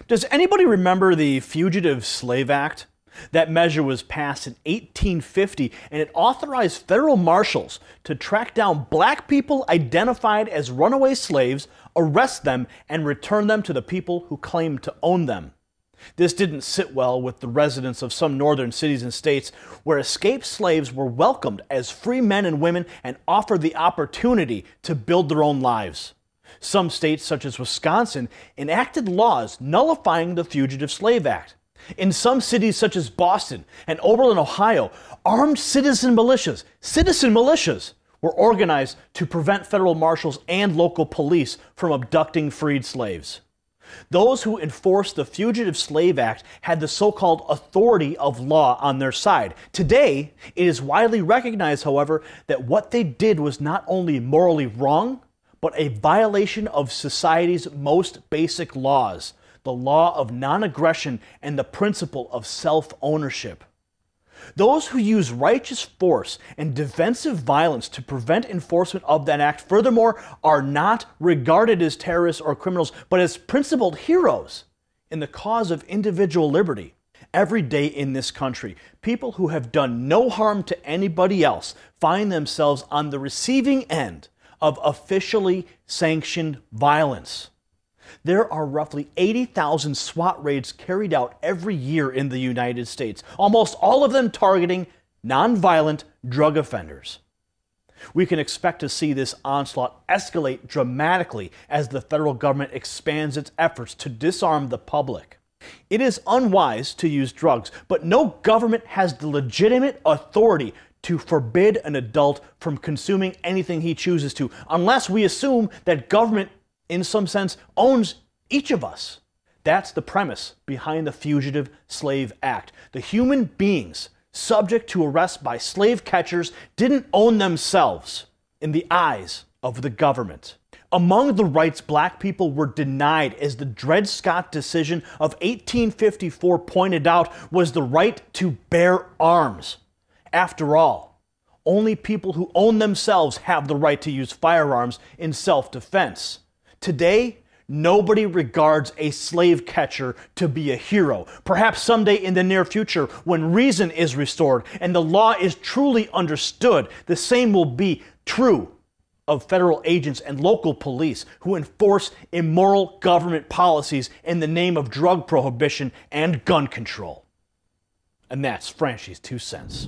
Does anybody remember the Fugitive Slave Act? That measure was passed in 1850, and it authorized federal marshals to track down black people identified as runaway slaves, arrest them, and return them to the people who claimed to own them. This didn't sit well with the residents of some northern cities and states where escaped slaves were welcomed as free men and women and offered the opportunity to build their own lives. Some states, such as Wisconsin, enacted laws nullifying the Fugitive Slave Act. In some cities, such as Boston and Oberlin, Ohio, armed citizen militias were organized to prevent federal marshals and local police from abducting freed slaves. Those who enforced the Fugitive Slave Act had the so-called authority of law on their side. Today, it is widely recognized, however, that what they did was not only morally wrong, but a violation of society's most basic laws, the law of non-aggression and the principle of self-ownership. Those who use righteous force and defensive violence to prevent enforcement of that act, furthermore, are not regarded as terrorists or criminals, but as principled heroes in the cause of individual liberty. Every day in this country, people who have done no harm to anybody else find themselves on the receiving end of officially sanctioned violence. There are roughly 80,000 SWAT raids carried out every year in the United States, almost all of them targeting nonviolent drug offenders. We can expect to see this onslaught escalate dramatically as the federal government expands its efforts to disarm the public. It is unwise to use drugs, but no government has the legitimate authority to forbid an adult from consuming anything he chooses to, unless we assume that government, in some sense, owns each of us. That's the premise behind the Fugitive Slave Act. The human beings subject to arrest by slave catchers didn't own themselves in the eyes of the government. Among the rights black people were denied, as the Dred Scott decision of 1854 pointed out, was the right to bear arms. After all, only people who own themselves have the right to use firearms in self-defense. Today, nobody regards a slave catcher to be a hero. Perhaps someday in the near future, when reason is restored and the law is truly understood, the same will be true of federal agents and local police who enforce immoral government policies in the name of drug prohibition and gun control. And that's Franchi's 2 cents.